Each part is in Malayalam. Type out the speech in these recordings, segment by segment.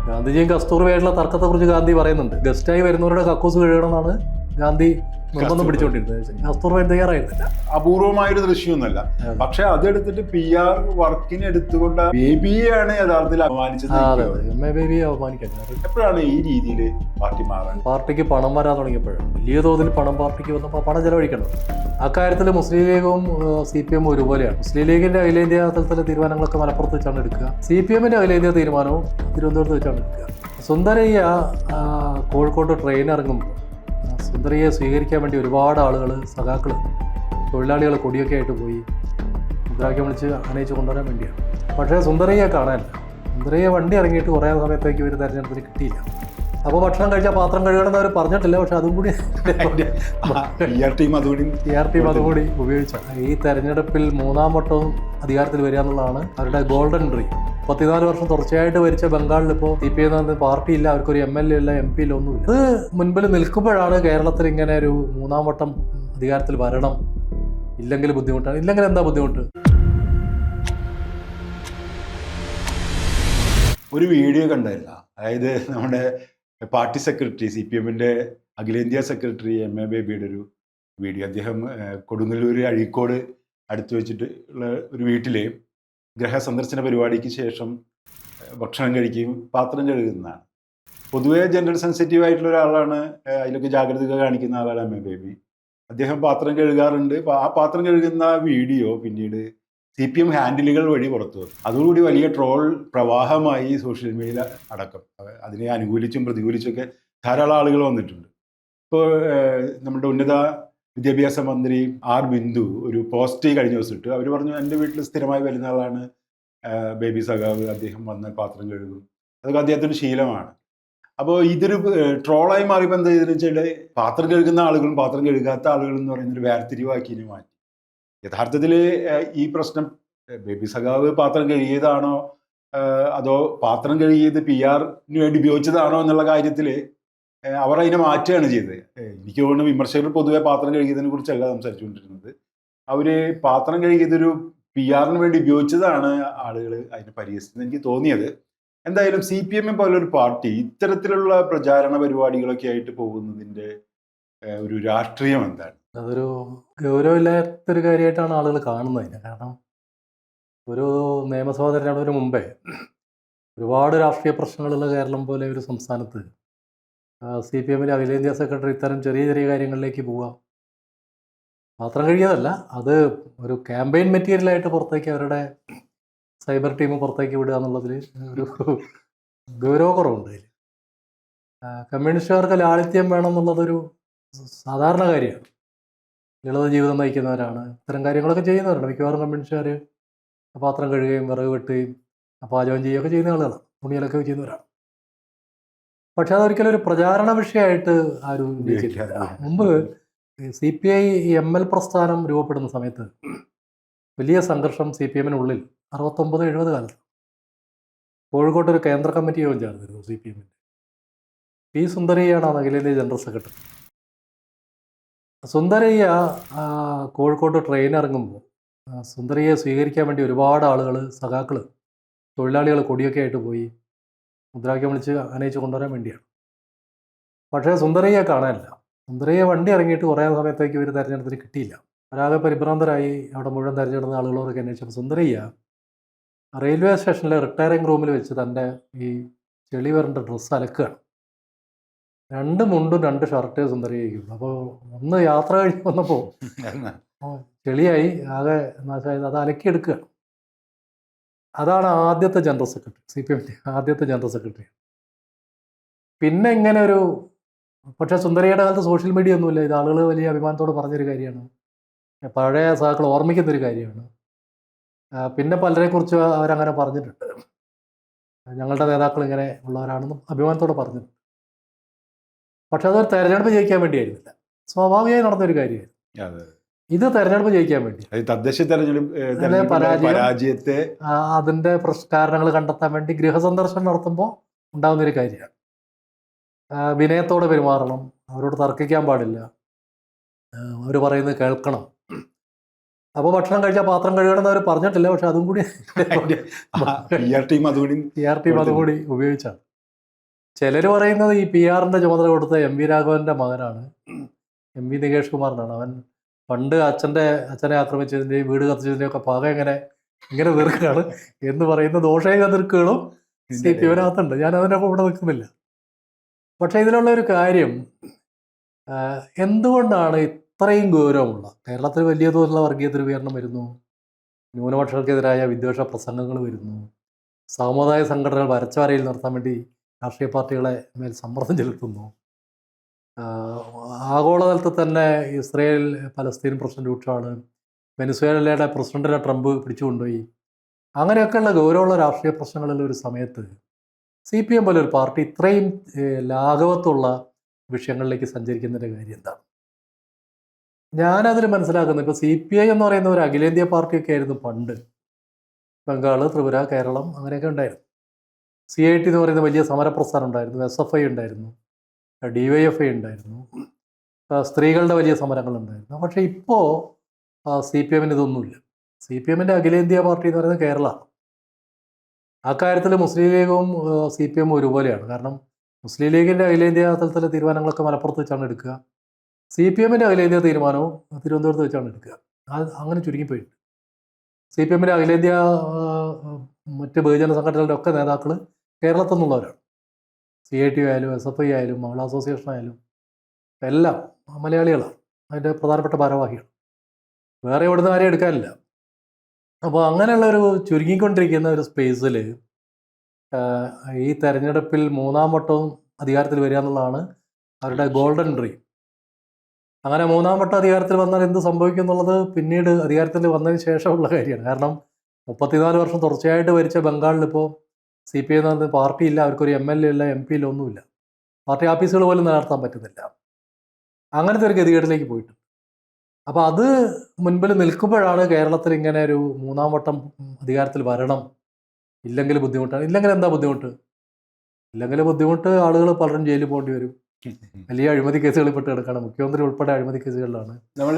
ഗാന്ധിജിയും കസ്തൂർബയായിട്ടുള്ള തർക്കത്തെക്കുറിച്ച് ഗാന്ധി പറയുന്നുണ്ട്. ഗസ്റ്റായി വരുന്നവരുടെ കക്കൂസ് കഴുകണമെന്നാണ് ഗാന്ധി നിർബന്ധം പിടിച്ചുകൊണ്ടിരുന്നത്. കസ്തൂർബ തയ്യാറായിരുന്നില്ല. അപൂർവമായൊരു ദൃശ്യമൊന്നുമല്ല. പക്ഷെ അതെടുത്തിട്ട് PR വർക്കിന് എടുത്തുകൊണ്ട് ബേബിയെയാണ് യഥാർത്ഥത്തിൽ അപമാനിച്ചത്. ബേബിയെ അവമാനിക്കാൻ എപ്പോഴാണ് ഈ രീതിയിൽ പാർട്ടി മാറാൻ? പാർട്ടിക്ക് പണം വരാൻ തുടങ്ങിയപ്പോഴും വലിയ തോതിൽ പണം പാർട്ടിക്ക് വന്നപ്പോൾ പണം ചെലവഴിക്കണം. അക്കാര്യത്തിൽ മുസ്ലിം ലീഗും CPM ഒരുപോലെയാണ്. മുസ്ലിം ലീഗിന്റെ അഖിലേന്ത്യാ തലത്തിലെ തീരുമാനങ്ങളൊക്കെ മലപ്പുറത്ത് വെച്ചാണ് എടുക്കുക. CPM-ന്റെ അഖിലേന്ത്യാ തീരുമാനവും തിരുവനന്തപുരത്ത് വെച്ചാണ് എടുക്കുക. സുന്ദരയ്യ കോഴിക്കോട് ട്രെയിൻ ഇറങ്ങുമ്പോൾ സുന്ദരയെ സ്വീകരിക്കാൻ വേണ്ടി ഒരുപാട് ആളുകൾ, സഖാക്കൾ, തൊഴിലാളികൾ കൊടിയൊക്കെ ആയിട്ട് പോയി മുദ്രാവാക്യം വിളിച്ച് അണയിച്ച് കൊണ്ടുവരാൻ വേണ്ടിയാണ്. പക്ഷേ സുന്ദരയ്യെ കാണാനില്ല. സുന്ദരയ്യ വണ്ടി ഇറങ്ങിയിട്ട് കുറേ സമയത്തേക്ക് ഒരു തെരഞ്ഞെടുപ്പിന് കിട്ടിയില്ല. അപ്പോൾ ഭക്ഷണം കഴിച്ചാൽ പാത്രം കഴുകണമെന്ന് അവർ പറഞ്ഞിട്ടില്ല. പക്ഷെ അതും കൂടി ടീം അതുകൂടി ഉപയോഗിച്ച ഈ തെരഞ്ഞെടുപ്പിൽ 3-ാം വട്ടവും അധികാരത്തിൽ വരിക എന്നുള്ളതാണ് അവരുടെ ഗോൾഡൻ ഡ്രീം. 34 വർഷം തുടർച്ചയായിട്ട് ഭരിച്ച ബംഗാളിൽ ഇപ്പോൾ CPM പാർട്ടി ഇല്ല, അവർക്കൊരു MLA ഇല്ല, MP ഇല്ല, ഒന്നുമില്ല. ഇത് മുൻപിൽ നിൽക്കുമ്പോഴാണ് കേരളത്തിൽ ഇങ്ങനെ ഒരു 3-ാം വട്ടം അധികാരത്തിൽ വരണം, ഇല്ലെങ്കിൽ ബുദ്ധിമുട്ടാണ്. ഇല്ലെങ്കിൽ എന്താ ബുദ്ധിമുട്ട്? ഒരു വീഡിയോ കണ്ടായിരുന്ന, അതായത് നമ്മുടെ പാർട്ടി സെക്രട്ടറി, CPM-ന്റെ അഖിലേന്ത്യാ സെക്രട്ടറി MA ബേബിയുടെ ഒരു വീഡിയോ. അദ്ദേഹം കൊടുങ്ങല്ലൂർ അഴീക്കോട് അടുത്ത് വെച്ചിട്ട് ഉള്ള ഒരു വീട്ടിലെ ഗ്രഹസന്ദർശന പരിപാടിക്ക് ശേഷം ഭക്ഷണം കഴിക്കുകയും പാത്രം കഴുകുന്നതാണ്. പൊതുവേ ജെൻഡർ സെൻസിറ്റീവ് ആയിട്ടുള്ള ഒരാളാണ്, അതിലൊക്കെ ജാഗ്രത കാണിക്കുന്ന ആളാണ് MA ബേബി. അദ്ദേഹം പാത്രം കഴുകാറുണ്ട്. ആ പാത്രം കഴുകുന്ന വീഡിയോ പിന്നീട് CPM ഹാൻഡിലുകൾ വഴി പുറത്തു വന്നു. അതോടുകൂടി വലിയ ട്രോൾ പ്രവാഹമായി സോഷ്യൽ മീഡിയ അടക്കം. അതിനെ അനുകൂലിച്ചും പ്രതികൂലിച്ചൊക്കെ ധാരാളം ആളുകൾ വന്നിട്ടുണ്ട്. ഇപ്പോൾ നമ്മുടെ ഉന്നത വിദ്യാഭ്യാസ മന്ത്രി R ബിന്ദു ഒരു പോസ്റ്റ് കഴിഞ്ഞ ദിവസം ഇട്ടു. അവർ പറഞ്ഞു, എൻ്റെ വീട്ടിൽ സ്ഥിരമായി വരുന്ന ആളാണ് ബേബി സഖാവ്, അദ്ദേഹം വന്ന് പാത്രം കഴുകും, അതൊക്കെ അദ്ദേഹത്തിൻ്റെ ശീലമാണ്. അപ്പോൾ ഇതൊരു ട്രോളായി മാറിയപ്പോൾ എന്താ ചെയ്തെന്ന് വെച്ചാൽ പാത്രം കഴുകുന്ന ആളുകളും പാത്രം കഴുകാത്ത ആളുകളും എന്ന് പറയുന്നൊരു വേർതിരിവാക്കിന് മാറ്റി. യഥാർത്ഥത്തിൽ ഈ പ്രശ്നം ബേബി സഖാവ് പാത്രം കഴുകിയതാണോ അതോ പാത്രം കഴുകിയത് PR-ന് വേണ്ടി ഉപയോഗിച്ചതാണോ എന്നുള്ള കാര്യത്തിൽ അവർ അതിനെ മാറ്റുകയാണ് ചെയ്തത്. എനിക്ക് തോന്നുന്നു വിമർശകർ പൊതുവെ പാത്രം കഴുകിയതിനെ കുറിച്ചല്ല സംസാരിച്ചുകൊണ്ടിരുന്നത്. അവർ പാത്രം കഴുകിയതൊരു PR-ന് വേണ്ടി ഉപയോഗിച്ചതാണ് ആളുകൾ അതിനെ പരിഹസിച്ചത് എനിക്ക് തോന്നിയത്. എന്തായാലും CPM പോലൊരു പാർട്ടി ഇത്തരത്തിലുള്ള പ്രചാരണ പരിപാടികളൊക്കെ ആയിട്ട് പോകുന്നതിൻ്റെ ഒരു രാഷ്ട്രീയം എന്താണ്? അതൊരു ഗൗരവമില്ലാത്തൊരു കാര്യമായിട്ടാണ് ആളുകൾ കാണുന്നത്. കാരണം ഒരു നിയമസഭാ തെരഞ്ഞെടുപ്പിന് മുമ്പേ ഒരുപാട് രാഷ്ട്രീയ പ്രശ്നങ്ങളുള്ള കേരളം പോലെ ഒരു സംസ്ഥാനത്ത് CPM-ന്റെ അഖിലേന്ത്യാ സെക്രട്ടറി ഇത്തരം ചെറിയ ചെറിയ കാര്യങ്ങളിലേക്ക് പോവുക, പാത്രം കഴിയാതല്ല, അത് ഒരു ക്യാമ്പയിൻ മെറ്റീരിയലായിട്ട് പുറത്തേക്ക് അവരുടെ സൈബർ ടീം പുറത്തേക്ക് വിടുക എന്നുള്ളതിൽ ഒരു ഗൗരവക്കുറവുണ്ട്. അതിൽ കമ്മ്യൂണിസ്റ്റുകാർക്ക് ലാളിത്യം വേണം എന്നുള്ളതൊരു സാധാരണ കാര്യമാണ്. ലളിത ജീവിതം നയിക്കുന്നവരാണ്, ഇത്തരം കാര്യങ്ങളൊക്കെ ചെയ്യുന്നവരാണ്. മിക്കവാറും കമ്മ്യൂണിസ്റ്റുകാർ പാത്രം കഴുകുകയും വിറക് വെട്ടുകയും പാചകം ചെയ്യുകയൊക്കെ ചെയ്യുന്ന ആളുകളാണ്, തുണിയിലൊക്കെ ചെയ്യുന്നവരാണ്. പക്ഷെ അതൊരിക്കലും ഒരു പ്രചാരണ വിഷയമായിട്ട് ആരും ഉന്നയിച്ചിട്ടില്ല. മുമ്പ് CPI ML പ്രസ്ഥാനം രൂപപ്പെടുന്ന സമയത്ത് വലിയ സംഘർഷം CPM-നുള്ളിൽ 69-70 കാലത്ത് കോഴിക്കോട്ടൊരു കേന്ദ്ര കമ്മിറ്റി യോഗം ചേർന്നിരുന്നു. CPM-ന്റെ P. സുന്ദരയ്യാണ് അഖിലേന്ത്യാ general secretary. Sundarayya Kozhikode train ഇറങ്ങുമ്പോൾ സുന്ദരയ്യെ സ്വീകരിക്കാൻ വേണ്ടി ഒരുപാട് ആളുകൾ, സഖാക്കൾ, തൊഴിലാളികൾ കൊടിയൊക്കെ ആയിട്ട് പോയി മുദ്രാവാക്യം വിളിച്ച് അണയിച്ച് കൊണ്ടുവരാൻ വേണ്ടിയാണ്. പക്ഷേ സുന്ദരയ്യെ കാണാനില്ല. സുന്ദരയ്യ വണ്ടി ഇറങ്ങിയിട്ട് കുറേ സമയത്തേക്ക് ഒരു തെരഞ്ഞെടുപ്പിന് കിട്ടിയില്ല. ഒരാകെ പരിഭ്രാന്തരായി അവിടെ മുഴുവൻ തെരഞ്ഞെടുത്ത ആളുകളോടൊക്കെ അന്വേഷിച്ചപ്പോൾ സുന്ദരയ്യ റെയിൽവേ സ്റ്റേഷനിലെ റിട്ടയറിംഗ് റൂമിൽ വെച്ച് തൻ്റെ ഈ ചെളി വരേണ്ട ഡ്രസ്സ് അലക്കുകയാണ്. 2 മുണ്ടും 2 ഷർട്ട് സുന്ദരയ്ക്കുള്ളൂ. അപ്പോൾ ഒന്ന് യാത്ര കഴിഞ്ഞ് വന്നപ്പോൾ ചെളിയായി ആകെ നാശമായത്, അത് അലക്കിയെടുക്കുകയാണ്. അതാണ് ആദ്യത്തെ ജനറൽ സെക്രട്ടറി, CPM-ന്റെ ആദ്യത്തെ ജനറൽ സെക്രട്ടറി. പിന്നെ ഇങ്ങനെ ഒരു, പക്ഷേ സുന്ദരയുടെ കാലത്ത് സോഷ്യൽ മീഡിയ ഒന്നുമില്ല. ഇത് ആളുകൾ വലിയ അഭിമാനത്തോട് പറഞ്ഞൊരു കാര്യമാണ്, പഴയ സഹാക്കൾ ഓർമ്മിക്കുന്നൊരു കാര്യമാണ്. പിന്നെ പലരെക്കുറിച്ച് അവരങ്ങനെ പറഞ്ഞിട്ടുണ്ട്, ഞങ്ങളുടെ നേതാക്കൾ ഇങ്ങനെ ഉള്ളവരാണെന്നും അഭിമാനത്തോടെ പറഞ്ഞിട്ടുണ്ട്. പക്ഷെ അതൊരു തെരഞ്ഞെടുപ്പ് ജയിക്കാൻ വേണ്ടിയായിരുന്നില്ല, സ്വാഭാവികമായി നടന്നൊരു കാര്യമായിരുന്നു. ഇത് തെരഞ്ഞെടുപ്പ് ജയിക്കാൻ വേണ്ടി, തദ്ദേശ തെരഞ്ഞെടുപ്പ് പരാജയത്തെ അതിൻ്റെ കാരണങ്ങൾ കണ്ടെത്താൻ വേണ്ടി ഗൃഹസന്ദർശനം നടത്തുമ്പോൾ ഉണ്ടാകുന്നൊരു കാര്യമാണ്. വിനയത്തോടെ പെരുമാറണം, അവരോട് തർക്കിക്കാൻ പാടില്ല, അവർ പറയുന്നത് കേൾക്കണം. അപ്പോൾ ഭക്ഷണം കഴിച്ചാൽ പാത്രം കഴുകണമെന്ന് അവർ പറഞ്ഞിട്ടില്ല. പക്ഷെ അതും കൂടി PR ടീം അതുകൂടി ഉപയോഗിച്ചാണ്. ചിലർ പറയുന്നത് ഈ പി ആറിൻ്റെ ചുമതല കൊടുത്ത എം വി രാഘവൻ്റെ മകനാണ്, എം വി നികേഷ് കുമാറിനാണ്. അവൻ പണ്ട് അച്ഛനെ ആക്രമിച്ചതിൻ്റെയും വീട് കത്തിച്ചതിൻ്റെയും ഒക്കെ പക ഇങ്ങനെ തീർക്കുകയാണ് എന്ന് പറയുന്ന ദോഷേക തീർക്കുകളും സി പി എമ്മിനകത്തുണ്ട്. ഞാൻ അതിനൊക്കെ ഇവിടെ നിൽക്കുന്നില്ല. പക്ഷേ ഇതിലുള്ള ഒരു കാര്യം, എന്തുകൊണ്ടാണ് ഇത്രയും ഗൗരവമുള്ള കേരളത്തിൽ വലിയ തോതിലുള്ള വർഗീയ ധ്രുവീകരണം വരുന്നു, ന്യൂനപക്ഷങ്ങൾക്കെതിരായ വിദ്വേഷ പ്രസംഗങ്ങൾ വരുന്നു, സാമുദായ സംഘടനകൾ വരച്ചവരയിൽ നിർത്താൻ വേണ്ടി രാഷ്ട്രീയ പാർട്ടികളെ മേൽ സമ്മർദ്ദം ചെലുത്തുന്നു, ആഗോളതലത്തിൽ തന്നെ ഇസ്രയേൽ പലസ്തീൻ പ്രശ്നം രൂക്ഷമാണ്, വെനിസ്വേലയുടെ പ്രസിഡന്റിനെ ട്രംപ് പിടിച്ചുകൊണ്ടുപോയി, അങ്ങനെയൊക്കെയുള്ള ഗൗരവമുള്ള രാഷ്ട്രീയ പ്രശ്നങ്ങളുള്ള ഒരു സമയത്ത് സി പി എം പോലെ ഒരു പാർട്ടി ഇത്രയും ലാഘവത്തുള്ള വിഷയങ്ങളിലേക്ക് സഞ്ചരിക്കുന്നതിൻ്റെ കാര്യം എന്താണ്? ഞാനതിൽ മനസ്സിലാക്കുന്നത്, ഇപ്പോൾ സി പി ഐ എന്ന് പറയുന്ന ഒരു അഖിലേന്ത്യാ പാർട്ടിയൊക്കെ ആയിരുന്നു പണ്ട്. ബംഗാൾ, ത്രിപുര, കേരളം അങ്ങനെയൊക്കെ ഉണ്ടായിരുന്നു. CIT എന്ന് പറയുന്ന വലിയ സമരപ്രസ്ഥാനം ഉണ്ടായിരുന്നു, SFI ഉണ്ടായിരുന്നു, DYFI ഉണ്ടായിരുന്നു, സ്ത്രീകളുടെ വലിയ സമരങ്ങളുണ്ടായിരുന്നു. പക്ഷേ ഇപ്പോൾ സി പി എമ്മിന് ഇതൊന്നുമില്ല. സി പി എമ്മിൻ്റെ അഖിലേന്ത്യാ പാർട്ടി എന്ന് പറയുന്നത് കേരളമാണ്. അക്കാര്യത്തിൽ മുസ്ലിം ലീഗും സി പി എമ്മും ഒരുപോലെയാണ്. കാരണം മുസ്ലിം ലീഗിൻ്റെ അഖിലേന്ത്യാ തലത്തിലെ തീരുമാനങ്ങളൊക്കെ മലപ്പുറത്ത് വെച്ചാണ് എടുക്കുക, സി പി എമ്മിൻ്റെ അഖിലേന്ത്യാ തീരുമാനവും തിരുവനന്തപുരത്ത് വെച്ചാണ് എടുക്കുക. അങ്ങനെ ചുരുങ്ങിപ്പോയിട്ടുണ്ട്. സി പി എമ്മിൻ്റെ അഖിലേന്ത്യാ മറ്റ് ബഹുജന സംഘടനകളുടെ ഒക്കെ നേതാക്കൾ കേരളത്തിൽ നിന്നുള്ളവരാണ്. CIT ആയാലും SFI ആയാലും മഹിളാ അസോസിയേഷൻ ആയാലും എല്ലാം മലയാളികളാണ്, അതിൻ്റെ പ്രധാനപ്പെട്ട ഭാരവാഹികൾ. വേറെ ഇവിടുന്ന് ആരെയും എടുക്കാനില്ല. അപ്പോൾ അങ്ങനെയുള്ളൊരു ചുരുങ്ങിക്കൊണ്ടിരിക്കുന്ന ഒരു സ്പേസിൽ ഈ തെരഞ്ഞെടുപ്പിൽ മൂന്നാം വട്ടവും അധികാരത്തിൽ വരിക എന്നുള്ളതാണ് അവരുടെ ഗോൾഡൻ ഡ്രീം. അങ്ങനെ മൂന്നാം വട്ടം അധികാരത്തിൽ വന്നാൽ എന്ത് സംഭവിക്കും എന്നുള്ളത് പിന്നീട് അധികാരത്തിൽ വന്നതിന് ശേഷമുള്ള കാര്യമാണ്. കാരണം 34 വർഷം തുടർച്ചയായിട്ട് ഭരിച്ച ബംഗാളിൽ ഇപ്പോൾ സി പി ഐ എന്ന് പറയുന്ന പാർട്ടി ഇല്ല, അവർക്കൊരു MLA ഇല്ല, MP ഇല്ല, ഒന്നുമില്ല. പാർട്ടി ഓഫീസുകൾ പോലും നിലനിർത്താൻ പറ്റുന്നില്ല. അങ്ങനത്തെ ഒരു ഗതികേടിലേക്ക് പോയിട്ടുണ്ട്. അപ്പോൾ അത് മുൻപിൽ നിൽക്കുമ്പോഴാണ് കേരളത്തിൽ ഇങ്ങനെ ഒരു മൂന്നാം വട്ടം അധികാരത്തിൽ വരണം, ഇല്ലെങ്കിൽ ബുദ്ധിമുട്ടാണ്. ഇല്ലെങ്കിൽ എന്താ ബുദ്ധിമുട്ട്? ഇല്ലെങ്കിൽ ബുദ്ധിമുട്ട് ആളുകൾ പലരും ജയിലിൽ പോകേണ്ടി വരും, വലിയ അഴിമതി കേസുകളിൽ പെട്ട് കിടക്കുകയാണ്, മുഖ്യമന്ത്രി ഉൾപ്പെടെ അഴിമതി കേസുകളിലാണ്. നമ്മൾ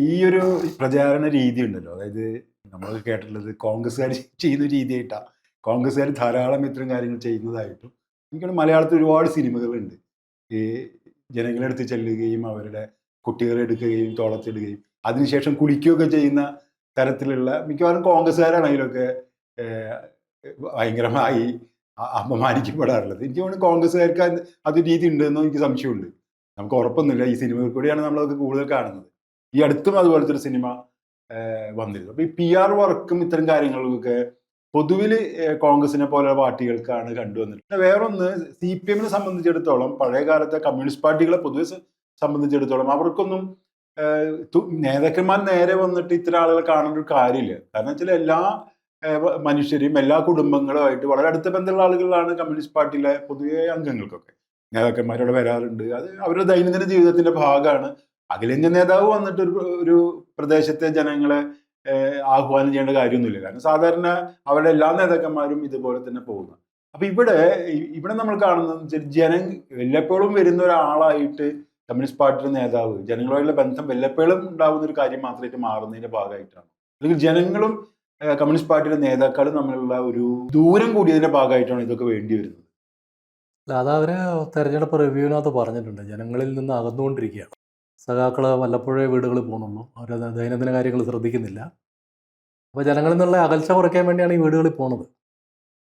ഈ ഒരു പ്രചാരണ രീതി ഉണ്ടല്ലോ, അതായത് നമ്മൾ കേട്ടിട്ടുള്ളത് കോൺഗ്രസ്സുകാർ ചെയ്യുന്ന രീതിയായിട്ടാണ്. കോൺഗ്രസ്സുകാർ ധാരാളം ഇത്തരം കാര്യങ്ങൾ ചെയ്യുന്നതായിട്ടും എനിക്കാണ്. മലയാളത്തിൽ ഒരുപാട് സിനിമകളുണ്ട് ഈ ജനങ്ങളെടുത്ത് ചെല്ലുകയും അവരുടെ കുട്ടികളെ എടുക്കുകയും തോളത്തിടുകയും അതിനുശേഷം കുളിക്കുകയൊക്കെ ചെയ്യുന്ന തരത്തിലുള്ള മിക്കവാറും കോൺഗ്രസ്സുകാരാണ് അതിലൊക്കെ ഭയങ്കരമായി അപമാനിക്കപ്പെടാറുള്ളത്. എനിക്ക് തോന്നുന്നു കോൺഗ്രസ്സുകാർക്ക് അത് രീതി ഉണ്ടെന്നോ എനിക്ക് സംശയമുണ്ട്. നമുക്ക് ഉറപ്പൊന്നുമില്ല. ഈ സിനിമയിൽ കൂടിയാണ് നമ്മളതൊക്കെ കൂടുതൽ കാണുന്നത്. ഈ അടുത്തും അതുപോലത്തെ ഒരു സിനിമ വന്നിരുന്നു. അപ്പോൾ ഈ PR വർക്കും ഇത്തരം കാര്യങ്ങൾക്കൊക്കെ പൊതുവിൽ കോൺഗ്രസിനെ പോലെ പാർട്ടികൾക്കാണ് കണ്ടുവന്നിട്ടുള്ളത്. വേറൊന്ന്, CPM സംബന്ധിച്ചിടത്തോളം പഴയ കാലത്തെ കമ്മ്യൂണിസ്റ്റ് പാർട്ടികളെ പൊതുവെ സംബന്ധിച്ചിടത്തോളം അവർക്കൊന്നും നേതാക്കന്മാർ നേരെ വന്നിട്ട് ഇത്തരം ആളുകളെ കാണേണ്ട ഒരു കാര്യമില്ല. കാരണം വെച്ചാൽ എല്ലാ മനുഷ്യരെയും എല്ലാ കുടുംബങ്ങളുമായിട്ട് വളരെ അടുത്ത ബന്ധമുള്ള ആളുകളാണ് കമ്മ്യൂണിസ്റ്റ് പാർട്ടിയിലെ പൊതുവെ അംഗങ്ങൾക്കൊക്കെ. നേതാക്കന്മാരോട് വരാറുണ്ട്. അത് അവരുടെ ദൈനംദിന ജീവിതത്തിന്റെ ഭാഗമാണ്. അഖിലേന്ത്യാ നേതാവ് വന്നിട്ട് ഒരു പ്രദേശത്തെ ജനങ്ങളെ ആഹ്വാനം ചെയ്യേണ്ട കാര്യമൊന്നുമില്ല. കാരണം സാധാരണ അവരുടെ എല്ലാ നേതാക്കന്മാരും ഇതുപോലെ തന്നെ പോകുന്നു. അപ്പൊ ഇവിടെ നമ്മൾ കാണുന്നത് വല്ലപ്പോഴും വരുന്ന ഒരാളായിട്ട് കമ്മ്യൂണിസ്റ്റ് പാർട്ടിയുടെ നേതാവ് ജനങ്ങളുമായുള്ള ബന്ധം വല്ലപ്പോഴും ഉണ്ടാകുന്ന ഒരു കാര്യം മാത്രമായിട്ട് മാറുന്നതിന്റെ ഭാഗമായിട്ടാണ്. അല്ലെങ്കിൽ ജനങ്ങളും കമ്മ്യൂണിസ്റ്റ് പാർട്ടിയുടെ നേതാക്കളും തമ്മിലുള്ള ഒരു ദൂരം കൂടിയതിന്റെ ഭാഗമായിട്ടാണ് ഇതൊക്കെ വേണ്ടി വരുന്നത്. അത് അവർ തെരഞ്ഞെടുപ്പ് റിവ്യൂവിനകത്ത് പറഞ്ഞിട്ടുണ്ട്. ജനങ്ങളിൽ നിന്ന് അകന്നുകൊണ്ടിരിക്കുകയാണ്. സഖാക്കൾ വല്ലപ്പോഴേ വീടുകളിൽ പോകുന്നുള്ളൂ, അവർ ദൈനംദിന കാര്യങ്ങൾ ശ്രദ്ധിക്കുന്നില്ല. അപ്പോൾ ജനങ്ങളിൽ നിന്നുള്ള അകൽച്ച കുറയ്ക്കാൻ വേണ്ടിയാണ് ഈ വീടുകളിൽ പോകുന്നത്.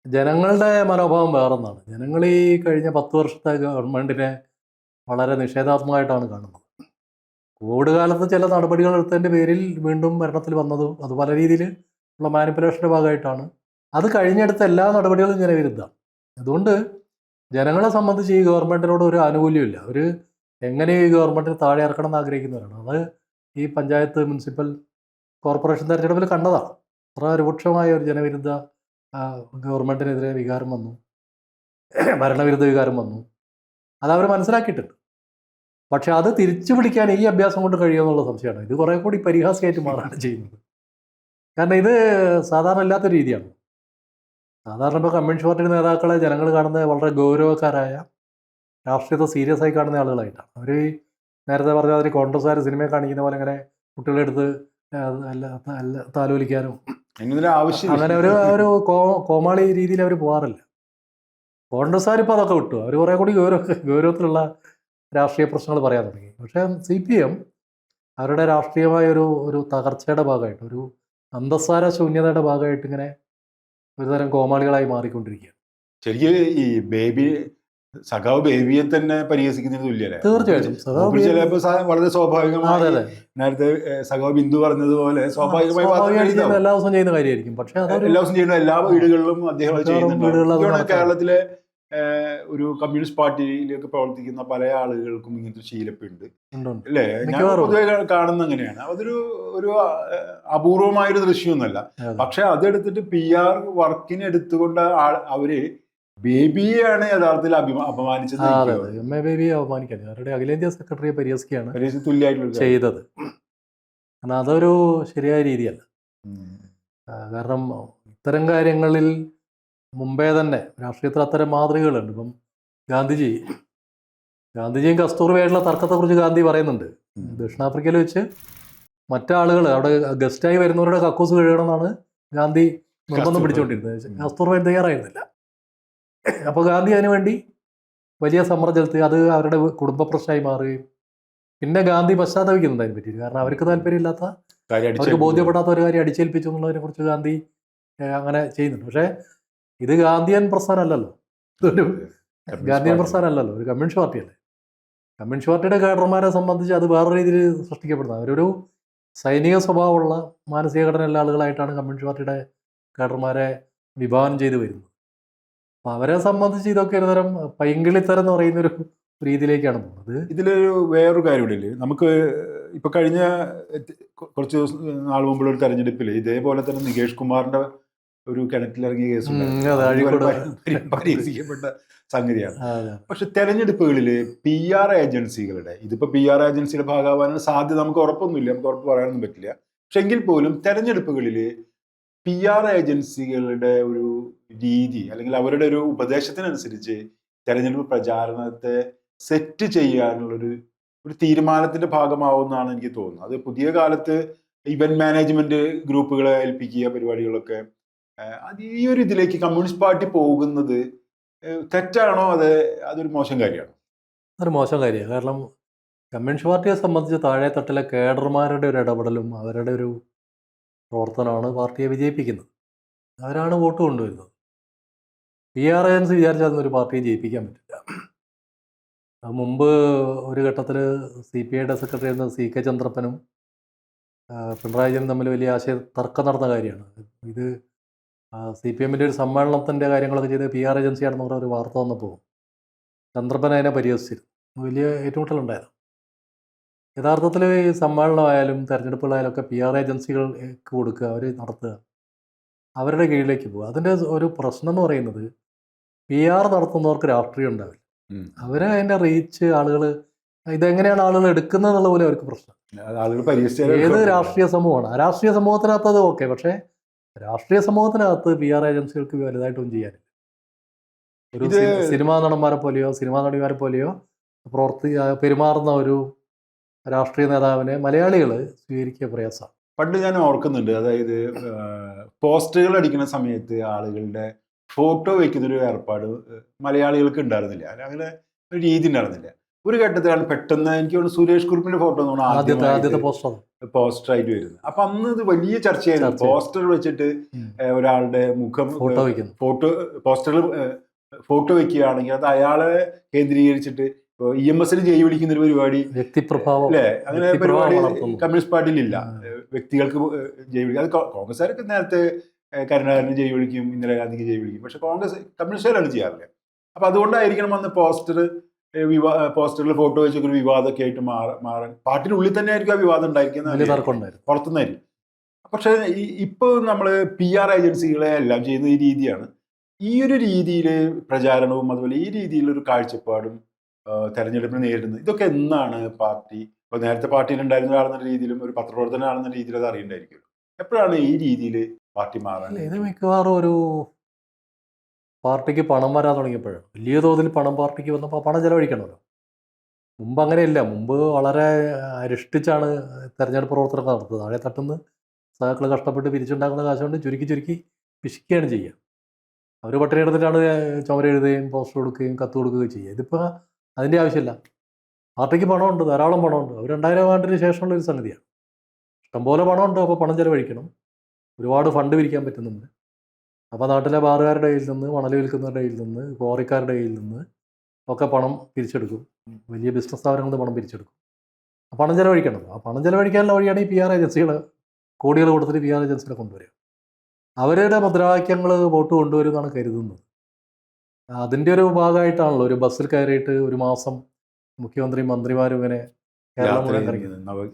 ജനങ്ങളുടെ മനോഭാവം വേറൊന്നാണ്. ജനങ്ങൾ ഈ കഴിഞ്ഞ 10 വർഷത്തെ ഗവൺമെൻറ്റിനെ വളരെ നിഷേധാത്മകമായിട്ടാണ് കാണുന്നത്. കോവിഡ് കാലത്ത് ചില നടപടികൾ എടുത്തതിൻ്റെ പേരിൽ വീണ്ടും ഭരണത്തിൽ വന്നതും അത് പല രീതിയിൽ ഉള്ള മാനിപ്പുലേഷൻ്റെ ഭാഗമായിട്ടാണ്. അത് കഴിഞ്ഞെടുത്ത എല്ലാ നടപടികളും ജനവിരുദ്ധമാണ്. അതുകൊണ്ട് ജനങ്ങളെ സംബന്ധിച്ച് ഈ ഗവൺമെൻറ്റിനോട് ഒരു ആനുകൂല്യമില്ല. ഒരു എങ്ങനെയും ഈ ഗവൺമെൻറ്റിന് താഴെ ഇറക്കണം എന്ന് ആഗ്രഹിക്കുന്നവരാണ്. അത് ഈ പഞ്ചായത്ത്, മുനിസിപ്പൽ കോർപ്പറേഷൻ തെരഞ്ഞെടുപ്പിൽ കണ്ടതാണ്. അത്ര രൂക്ഷമായ ഒരു ജനവിരുദ്ധ ഗവൺമെൻറ്റിനെതിരെ വികാരം വന്നു, ഭരണവിരുദ്ധ വികാരം വന്നു. അതവർ മനസ്സിലാക്കിയിട്ടുണ്ട്. പക്ഷെ അത് തിരിച്ചു പിടിക്കാൻ ഈ അഭ്യാസം കൊണ്ട് കഴിയുമെന്നുള്ള സംശയമാണ്. ഇത് കുറേ കൂടി പരിഹാസമായിട്ട് മാറാണ് ചെയ്യുന്നത്. കാരണം ഇത് സാധാരണ ഇല്ലാത്ത രീതിയാണ്. സാധാരണ ഇപ്പോൾ കമ്മ്യൂണിസ്റ്റ് പാർട്ടിയുടെ നേതാക്കളെ ജനങ്ങൾ കാണുന്നത് വളരെ ഗൗരവക്കാരായ, രാഷ്ട്രീയത്തെ സീരിയസ് ആയി കാണുന്ന ആളുകളായിട്ടാണ്. അവർ നേരത്തെ പറഞ്ഞ അതിന് കോൺഗ്രസ്സുകാർ സിനിമയെ കാണിക്കുന്ന പോലെ ഇങ്ങനെ കുട്ടികളെ എടുത്ത് താലോലിക്കാനും അങ്ങനെ ഒരു കോമാളി രീതിയിൽ അവർ പോകാറില്ല. കോൺഗ്രസ്സുകാരിപ്പോൾ അതൊക്കെ വിട്ടു. അവർ കുറേ കൂടി ഗൗരവത്തിലുള്ള രാഷ്ട്രീയ പ്രശ്നങ്ങൾ പറയാൻ തുടങ്ങി. പക്ഷേ CPM അവരുടെ രാഷ്ട്രീയമായ ഒരു തകർച്ചയുടെ ഭാഗമായിട്ട്, ഒരു അന്തസ്സാര ശൂന്യതയുടെ ഭാഗമായിട്ട് ഇങ്ങനെ ഒരുതരം കോമാളികളായി മാറിക്കൊണ്ടിരിക്കുകയാണ്. ശരിക്കും ഈ സഖാവ് ബേബിയെ തന്നെ പരിഹസിക്കുന്നതിന് തുല്യല്ലേ? തീർച്ചയായിട്ടും ചിലപ്പോ വളരെ സ്വാഭാവികമായി അതെ നേരത്തെ സഖാവ് ബിന്ദു പറഞ്ഞതുപോലെ സ്വാഭാവികമായി സ്വാഭാവികമായിട്ട് എല്ലാ ദിവസവും ചെയ്യുന്ന കാര്യമായിരിക്കും. പക്ഷേ അതൊരു എല്ലാ ദിവസം ചെയ്യുന്ന എല്ലാ വീടുകളിലും അദ്ദേഹം അത് ചെയ്യുന്നുണ്ട്. വീടുകളിൽ അത് ഇതാണ് നടക്കാറ്. കേരളത്തിലെ ഒരു കമ്മ്യൂണിസ്റ്റ് പാർട്ടിയിലൊക്കെ പ്രവർത്തിക്കുന്ന പല ആളുകൾക്കും ഇങ്ങനത്തെ ശീലപ്പുണ്ട് ഉണ്ട്. അല്ലേ? ഞാൻ മിക്കവാറും പൊതുവെ കാണുന്ന അങ്ങനെയാണ്. ഒരു അപൂർവമായൊരു ദൃശ്യമൊന്നുമല്ല. അതെ. പക്ഷെ അതെടുത്തിട്ട് PR വർക്കിന് എടുത്തുകൊണ്ട് അവര് ബേബിയെയാണ് യഥാർത്ഥത്തിൽ അപമാനിച്ചത്. അതെ അതെ MA ബേബിയെ അവമാനിക്കാൻ അവരുടെ അഖിലേന്ത്യാ സെക്രട്ടറിയെ പരിഹസിക്കുകയാണ് ഒരു തുല്യമായിട്ടുള്ള ചെയ്തത്. കാരണം അതൊരു ശരിയായ രീതിയല്ല. കാരണം ഇത്തരം കാര്യങ്ങളിൽ മുമ്പേ തന്നെ രാഷ്ട്രീയത്തിൽ അത്തരം മാതൃകകളുണ്ട്. ഇപ്പം ഗാന്ധിജിയും കസ്തൂർബയായിട്ടുള്ള തർക്കത്തെക്കുറിച്ച് ഗാന്ധി പറയുന്നുണ്ട്. ദക്ഷിണാഫ്രിക്കയിൽ വെച്ച് മറ്റാളുകൾ അവിടെ ഗസ്റ്റായി വരുന്നവരുടെ കക്കൂസ് കഴുകണമെന്നാണ് ഗാന്ധി നിർബന്ധം പിടിച്ചുകൊണ്ടിരുന്നത്. കസ്തൂർബ തയ്യാറായിരുന്നില്ല. അപ്പോൾ ഗാന്ധി അതിനുവേണ്ടി വലിയ സമ്മർദ്ദം ചെലുത്തി. അത് അവരുടെ കുടുംബ പ്രശ്നമായി മാറുകയും പിന്നെ ഗാന്ധി പശ്ചാത്തപിക്കുന്നുണ്ട് അതിനെ പറ്റി. കാരണം അവർക്ക് താല്പര്യമില്ലാത്ത, അവർക്ക് ബോധ്യപ്പെടാത്ത ഒരു കാര്യം അടിച്ചേൽപ്പിച്ചു എന്നുള്ളതിനെ കുറിച്ച് ഗാന്ധി അങ്ങനെ ചെയ്യുന്നുണ്ട്. പക്ഷേ ഇത് ഗാന്ധിയൻ പ്രസ്ഥാനമല്ലല്ലോ, ഇതൊരു ഗാന്ധിയൻ പ്രസ്ഥാനമല്ലല്ലോ, ഒരു കമ്മ്യൂണിസ്റ്റ് പാർട്ടിയല്ലേ. കമ്മ്യൂണിസ്റ്റ് പാർട്ടിയുടെ കേഡർമാരെ സംബന്ധിച്ച് അത് വേറെ രീതിയിൽ സൃഷ്ടിക്കപ്പെടുന്നത്. അവരൊരു സൈനിക സ്വഭാവമുള്ള മാനസിക ഘടനയുള്ള ആളുകളായിട്ടാണ് കമ്മ്യൂണിസ്റ്റ് പാർട്ടിയുടെ കേഡർമാരെ വിഭാവനം ചെയ്തു വരുന്നത്. അപ്പോൾ അവരെ സംബന്ധിച്ച് ഇതൊക്കെ ഒരുതരം പൈങ്കിളിത്തരം എന്ന് പറയുന്നൊരു രീതിയിലേക്കാണ് പോകുന്നത്. ഇതിലൊരു വേറൊരു കാര്യം കൂടെ ഇല്ലേ, നമുക്ക് ഇപ്പൊ കഴിഞ്ഞ കുറച്ച് നാൾ മുമ്പുള്ള ഒരു തെരഞ്ഞെടുപ്പിൽ ഇതേപോലെ തന്നെ നികേഷ് കുമാറിന്റെ ഒരു കിണറ്റിലിറങ്ങിയ കേസ് പരിഹസിക്കപ്പെട്ട സംഗതിയാണ്. പക്ഷെ തെരഞ്ഞെടുപ്പുകളിൽ PR ഏജൻസികളുടെ, ഇതിപ്പോ PR ഏജൻസിയുടെ ഭാഗമാകാനുള്ള സാധ്യത നമുക്ക് ഉറപ്പൊന്നുമില്ല, നമുക്ക് ഉറപ്പ് പറയാനൊന്നും പറ്റില്ല. പക്ഷെ എങ്കിൽ പോലും തെരഞ്ഞെടുപ്പുകളിൽ PR ഏജൻസികളുടെ ഒരു രീതി അല്ലെങ്കിൽ അവരുടെ ഒരു ഉപദേശത്തിനനുസരിച്ച് തെരഞ്ഞെടുപ്പ് പ്രചാരണത്തെ സെറ്റ് ചെയ്യാനുള്ളൊരു തീരുമാനത്തിന്റെ ഭാഗമാവുമെന്നാണ് എനിക്ക് തോന്നുന്നത്. അത് പുതിയ കാലത്ത് ഇവന്റ് മാനേജ്മെന്റ് ഗ്രൂപ്പുകളെ ഏൽപ്പിക്കുക പരിപാടികളൊക്കെ, അത് ഈ ഒരു ഇതിലേക്ക് കമ്മ്യൂണിസ്റ്റ് പാർട്ടി പോകുന്നത് തെറ്റാണോ? അതൊരു മോശം കാര്യമാണോ? അതൊരു മോശം കാര്യമാണ്. കാരണം കമ്മ്യൂണിസ്റ്റ് പാർട്ടിയെ സംബന്ധിച്ച് താഴെ തട്ടിലെ കേഡർമാരുടെ ഒരു ഇടപെടലും അവരുടെ ഒരു പ്രവർത്തനമാണ് പാർട്ടിയെ വിജയിപ്പിക്കുന്നത്. അവരാണ് വോട്ട് കൊണ്ടുവരുന്നത്. PR ഏജൻസി വിചാരിച്ചാൽ ഒരു പാർട്ടിയെ ജയിപ്പിക്കാൻ പറ്റില്ല. മുമ്പ് ഒരു ഘട്ടത്തിൽ CPIയുടെ സെക്രട്ടറി ആയിരുന്ന CK ചന്ദ്രപ്പനും പിണറായി വിജയനും തമ്മിൽ വലിയ തർക്കം നടന്ന കാര്യമാണ്. ഇത് CPMൻ്റെ ഒരു സമ്മേളനത്തിൻ്റെ കാര്യങ്ങളൊക്കെ ചെയ്ത് PR ഏജൻസിയാണെന്ന് പറഞ്ഞ ഒരു വാർത്ത വന്നപ്പോൾ ചന്ദ്രപ്പൻ അതിനെ പരിഹസിച്ചിരുന്നു. വലിയ ഏറ്റുമുട്ടലുണ്ടായിരുന്നു. യഥാർത്ഥത്തിൽ ഈ സമ്മേളനമായാലും തെരഞ്ഞെടുപ്പുകളായാലും ഒക്കെ PR ഏജൻസികൾക്ക് കൊടുക്കുക, അവർ നടത്തുക, അവരുടെ കീഴിലേക്ക് പോകുക. അതിൻ്റെ ഒരു പ്രശ്നം എന്ന് പറയുന്നത് PR നടത്തുന്നവർക്ക് രാഷ്ട്രീയം ഉണ്ടാവില്ല. അവർ അതിൻ്റെ റീച്ച്, ആളുകൾ ഇതെങ്ങനെയാണ് ആളുകൾ എടുക്കുന്നത് എന്നുള്ള പോലെ അവർക്ക് പ്രശ്നം. ഏത് രാഷ്ട്രീയ സമൂഹമാണ്, ആ രാഷ്ട്രീയ സമൂഹത്തിനകത്ത് അത് ഓക്കെ. പക്ഷേ രാഷ്ട്രീയ സമൂഹത്തിനകത്ത് PR ഏജൻസികൾക്ക് വലുതായിട്ടൊന്നും ചെയ്യാനില്ല. ഒരു സിനിമാ നടന്മാരെ പോലെയോ സിനിമാ നടിമാരെ പോലെയോ പെരുമാറുന്ന ഒരു രാഷ്ട്രീയ നേതാവിനെ മലയാളികൾ സ്വീകരിക്കുക പ്രയാസമാണ്. പണ്ട് ഞാൻ ഓർക്കുന്നുണ്ട്, അതായത് പോസ്റ്ററുകൾ അടിക്കുന്ന സമയത്ത് ആളുകളുടെ ഫോട്ടോ വയ്ക്കുന്നൊരു ഏർപ്പാട് മലയാളികൾക്ക് ഉണ്ടായിരുന്നില്ല. അങ്ങനെ ഒരു രീതി ഉണ്ടായിരുന്നില്ല. ഒരു ഘട്ടത്തിലാണ് പെട്ടെന്ന് എനിക്ക് തോന്നുന്നു സുരേഷ് കുറുപ്പിന്റെ ഫോട്ടോ ആദ്യത്തെ പോസ്റ്റർ ആയിട്ട് വരുന്നത്. അപ്പൊ അന്ന് ഇത് വലിയ ചർച്ചയായിരുന്നു. പോസ്റ്റർ വെച്ചിട്ട് ഒരാളുടെ മുഖം പോസ്റ്ററിൽ ഫോട്ടോ വെക്കുകയാണെങ്കിൽ അത് അയാളെ കേന്ദ്രീകരിച്ചിട്ട് EMS ജയ് വിളിക്കുന്ന ഒരു പരിപാടി, അല്ലേ? അങ്ങനെ പരിപാടി കമ്മ്യൂണിസ്റ്റ് പാർട്ടിയിലില്ല. വ്യക്തികൾക്ക് ജയ് വിളിക്കും. അത് കോൺഗ്രസ്സുകാരൊക്കെ നേരത്തെ കരുണാകരന് ജയ് വിളിക്കും, ഇന്ദിരാഗാന്ധിക്ക് ജയ് വിളിക്കും. പക്ഷെ കമ്മ്യൂണിസ്റ്റുകാരാണ് ചെയ്യാറില്ല. അപ്പൊ അതുകൊണ്ടായിരിക്കണം അന്ന് പോസ്റ്ററിൽ ഫോട്ടോ വെച്ചൊക്കെ ഒരു വിവാദമൊക്കെ ആയിട്ട് മാറാൻ പാർട്ടിയുടെ ഉള്ളിൽ തന്നെ ആയിരിക്കും ആ വിവാദം ഉണ്ടായിരിക്കുന്നത്, പുറത്തുനിന്നായിരിക്കും. പക്ഷെ ഇപ്പോൾ നമ്മൾ PR ഏജൻസികളെ എല്ലാം ചെയ്യുന്ന ഈ രീതിയാണ്. ഈ ഒരു രീതിയിൽ പ്രചാരണവും അതുപോലെ ഈ രീതിയിലൊരു കാഴ്ചപ്പാടും തെരഞ്ഞെടുപ്പിനെ നേരിടുന്നത്, ഇതൊക്കെ എന്നാണ് പാർട്ടി, ഇപ്പോൾ നേരത്തെ പാർട്ടിയിൽ ഉണ്ടായിരുന്ന ഒരാളെന്ന രീതിയിലും ഒരു പത്രപ്രവർത്തനാണെന്ന രീതിയിൽ അത് അറിയണ്ടായിരിക്കുമല്ലോ. എപ്പോഴാണ് ഈ രീതിയിൽ പാർട്ടി മാറാൻ? ഇത് മിക്കവാറും ഒരു പാർട്ടിക്ക് പണം വരാൻ തുടങ്ങിയപ്പോഴാണ്. വലിയ തോതിൽ പണം പാർട്ടിക്ക് വന്നപ്പോൾ പണം ചെലവഴിക്കണമല്ലോ. മുമ്പ് അങ്ങനെയില്ല. മുമ്പ് വളരെ അരിഷ്ടിച്ചാണ് തെരഞ്ഞെടുപ്പ് പ്രവർത്തനങ്ങൾ നടത്തുന്നത്. താഴെ തട്ടുന്ന സഹാക്കൾ കഷ്ടപ്പെട്ട് പിരിച്ചുണ്ടാക്കുന്ന കാശ് കൊണ്ട് ചുരുക്കി പിശിക്കുകയാണ് ചെയ്യുക. അവർ പട്ടിണി എടുത്തിട്ടാണ് ചുമര എഴുതുകയും പോസ്റ്റർ കൊടുക്കുകയും കത്ത് കൊടുക്കുകയും ചെയ്യുക. ഇതിപ്പോൾ അതിൻ്റെ ആവശ്യമില്ല. പാർട്ടിക്ക് പണമുണ്ട്, ധാരാളം പണമുണ്ട്. അവർ 2000 ആണ്ടിന് ശേഷമുള്ള ഒരു സംഗതിയാണ്. ഇഷ്ടംപോലെ പണമുണ്ട്, അപ്പോൾ പണം ചെലവഴിക്കണം. ഒരുപാട് ഫണ്ട് പിരിക്കാൻ പറ്റുന്നുണ്ട്. അപ്പോൾ നാട്ടിലെ ബാറുകാരുടെ കയ്യിൽ നിന്ന്, മണൽ വിൽക്കുന്നവരുടെ കയ്യിൽ നിന്ന്, ക്വാറിക്കാരുടെ കയ്യിൽ നിന്ന് ഒക്കെ പണം പിരിച്ചെടുക്കും. വലിയ ബിസിനസ് സ്ഥാപനങ്ങളിൽ നിന്ന് പണം പിരിച്ചെടുക്കും. ആ പണം ചെലവഴിക്കണം. ആ പണം ചെലവഴിക്കാനുള്ള വഴിയാണ് ഈ PR ഏജൻസികൾ കോടികൾ കൊടുത്തിട്ട് PR ഏജൻസികളെ കൊണ്ടുവരിക. അവരുടെ മുദ്രാവാക്യങ്ങൾ വോട്ട് കൊണ്ടുവരും എന്നാണ് കരുതുന്നത്. അതിൻ്റെ ഒരു ഭാഗമായിട്ടാണല്ലോ ഒരു ബസ്സിൽ കയറിയിട്ട് ഒരു മാസം മുഖ്യമന്ത്രിയും മന്ത്രിമാരും ഇങ്ങനെ കേരളം മുഴുവൻ കറങ്ങുന്നത്.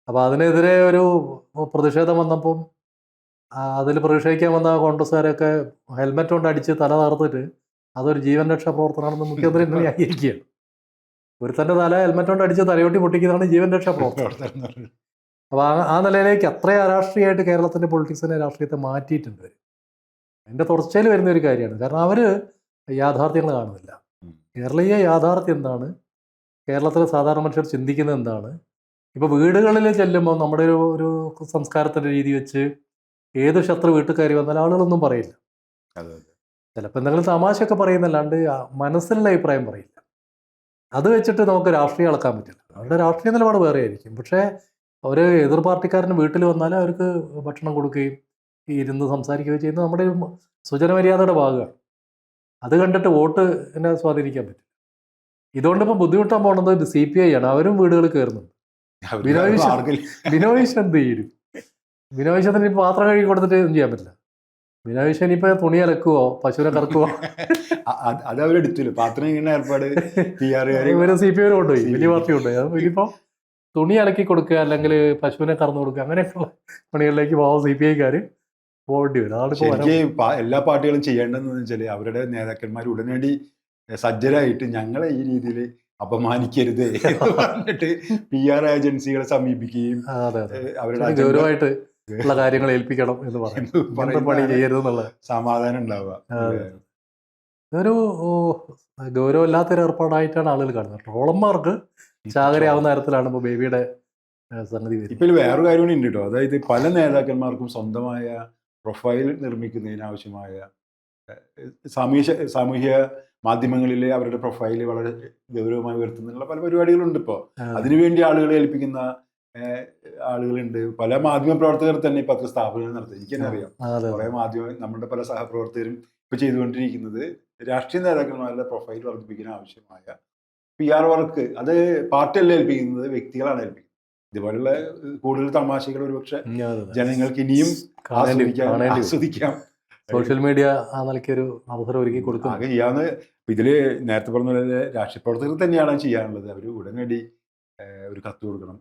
അപ്പോൾ അതിനെതിരെ ഒരു പ്രതിഷേധം വന്നപ്പം അതിൽ പ്രതിഷേധിക്കാൻ വന്ന കോൺഗ്രസ്സുകാരൊക്കെ ഹെൽമെറ്റ് കൊണ്ട് അടിച്ച് തല തകർത്തിട്ട് അതൊരു ജീവൻ രക്ഷാ പ്രവർത്തനമാണെന്ന് മുഖ്യമന്ത്രി തന്നെ ന്യായീകരിക്കുകയാണ്. ഒരുത്തൻ്റെ തല ഹെൽമെറ്റ് കൊണ്ട് അടിച്ച് തലയോട്ടി പൊട്ടിക്കുന്നതാണ് ജീവൻ രക്ഷാ പ്രവർത്തനം. അപ്പോൾ ആ നിലയിലേക്ക് അത്രയും അരാഷ്ട്രീയമായിട്ട് കേരളത്തിൻ്റെ പൊളിറ്റിക്സിനെ, രാഷ്ട്രീയത്തെ മാറ്റിയിട്ടുണ്ട്. അതിൻ്റെ തുടർച്ചയിൽ വരുന്ന ഒരു കാര്യമാണ്. കാരണം അവർ യാഥാർത്ഥ്യങ്ങൾ കാണുന്നില്ല. കേരളീയ യാഥാർത്ഥ്യം എന്താണ്, കേരളത്തിലെ സാധാരണ മനുഷ്യർ ചിന്തിക്കുന്നത് എന്താണ്. ഇപ്പോൾ വീടുകളിൽ ചെല്ലുമ്പോൾ നമ്മുടെ ഒരു സംസ്കാരത്തിൻ്റെ രീതി വെച്ച് ഏത് ശത്രു വീട്ടിൽ കയറി വന്നാൽ ആളുകളൊന്നും പറയില്ല. ചിലപ്പോൾ എന്തെങ്കിലും തമാശയൊക്കെ പറയുന്നല്ലാണ്ട് മനസ്സിലുള്ള അഭിപ്രായം പറയില്ല. അത് വെച്ചിട്ട് നമുക്ക് രാഷ്ട്രീയം അളക്കാൻ പറ്റില്ല. അവരുടെ രാഷ്ട്രീയ നിലപാട് വേറെ ആയിരിക്കും. പക്ഷേ ഒരു എതിർ പാർട്ടിക്കാരന് വീട്ടിൽ വന്നാൽ അവർക്ക് ഭക്ഷണം കൊടുക്കുകയും ഇരുന്ന് സംസാരിക്കുകയും ചെയ്യുന്നത് നമ്മുടെ ഒരു സുജനമര്യാദയുടെ ഭാഗമാണ്. അത് കണ്ടിട്ട് വോട്ട് എന്നെ സ്വാധീനിക്കാൻ പറ്റും. ഇതുകൊണ്ടിപ്പോൾ ബുദ്ധിമുട്ടാൻ പോകുന്നത് CPI ആണ്. അവരും വീടുകളിൽ കയറുന്നുണ്ട്. ബിനോയ് വിശ്വൻ എന്ത് ചെയ്യും? ബിനോയ് വിശ്വത്തിന് ഇപ്പോൾ പാത്രം കഴുകി കൊടുത്തിട്ട് ഒന്നും ചെയ്യാൻ പറ്റില്ല. ബിനോയ് വിശ്വൻ ഇപ്പോൾ തുണി അലക്കുവോ പശുവിനെ കറക്കുവോ അത് അവരെടുത്തില്ല. പാത്രം ഇങ്ങനെ ഏർപ്പാട് ഇവര് CPI കൊണ്ടുപോയി, വലിയ പാർട്ടി കൊണ്ടുപോയി. അത് ഇനിയിപ്പോൾ തുണി അലക്കി കൊടുക്കുക അല്ലെങ്കിൽ പശുവിനെ കറന്നു കൊടുക്കുക അങ്ങനെയൊക്കെയുള്ള പണികളിലേക്ക് പോകാൻ CPIക്കാർ പോകേണ്ടി വരും. ശരിക്കും എല്ലാ പാർട്ടികളും ചെയ്യേണ്ടതെന്ന് വെച്ചാൽ അവരുടെ നേതാക്കന്മാർ ഉടനടി സജ്ജരായിട്ട് ഞങ്ങളെ ഈ രീതിയിൽ അപമാനിക്കരുത് എന്ന് പറഞ്ഞിട്ട് PR ഏജൻസികളെ സമീപിക്കുകയും അവരുടെ ഗൗരവമായിട്ട് ഉള്ള കാര്യങ്ങൾ ഏൽപ്പിക്കണം എന്ന് പറയുന്നത് പണി ചെയ്യരുതെന്നുള്ള സമാധാനം ഉണ്ടാവുക. ഇതൊരു ഗൗരവമില്ലാത്തൊരു ഏർപ്പാടായിട്ടാണ് ആളുകൾ കാണുന്നത്. ട്രോളന്മാർക്ക് ചാകരയാവുന്ന തരത്തിലാണ് ഇപ്പോൾ ബേബിയുടെ സംഗതി വരുന്നത്. ഇപ്പം വേറൊരു കാര്യം കൂടി ഉണ്ട് കേട്ടോ. അതായത് പല നേതാക്കന്മാർക്കും സ്വന്തമായ പ്രൊഫൈൽ നിർമ്മിക്കുന്നതിനാവശ്യമായ സാമൂഹ്യ മാധ്യമങ്ങളിൽ അവരുടെ പ്രൊഫൈൽ വളരെ ഗൗരവമായി ഉയർത്തുന്നുള്ള പല പരിപാടികളുണ്ട്. ഇപ്പോൾ അതിനുവേണ്ടി ആളുകളെ ഏൽപ്പിക്കുന്ന ആളുകളുണ്ട്. പല മാധ്യമ പ്രവർത്തകർ തന്നെ ഇപ്പം അത്ര സ്ഥാപനങ്ങൾ നടത്തുന്നത് എനിക്കെന്നെ അറിയാം. കുറേ നമ്മുടെ പല സഹപ്രവർത്തകരും ഇപ്പോൾ ചെയ്തുകൊണ്ടിരിക്കുന്നത് രാഷ്ട്രീയ നേതാക്കന്മാരുടെ പ്രൊഫൈൽ വർദ്ധിപ്പിക്കാൻ ആവശ്യമായ PR വർക്ക് അത് പാർട്ടിയല്ല ഏൽപ്പിക്കുന്നത്, വ്യക്തികളാണ് ഏൽപ്പിക്കുന്നത്. ഇതുപോലുള്ള കൂടുതൽ തമാശകൾ ഒരുപക്ഷെ ജനങ്ങൾക്ക് ഇനിയും ആസ്വദിക്കാം. സോഷ്യൽ മീഡിയ ആ നിലയ്ക്കൊരു അവസരം ഒരുക്കി കൊടുക്കും. ആകെ ചെയ്യാവുന്ന ഇതില് നേരത്തെ പറഞ്ഞ പോലെ രാഷ്ട്രീയ പ്രവർത്തകർ തന്നെയാണ് ചെയ്യാനുള്ളത്. അവർ ഉടനടി ഒരു കത്ത് കൊടുക്കണം.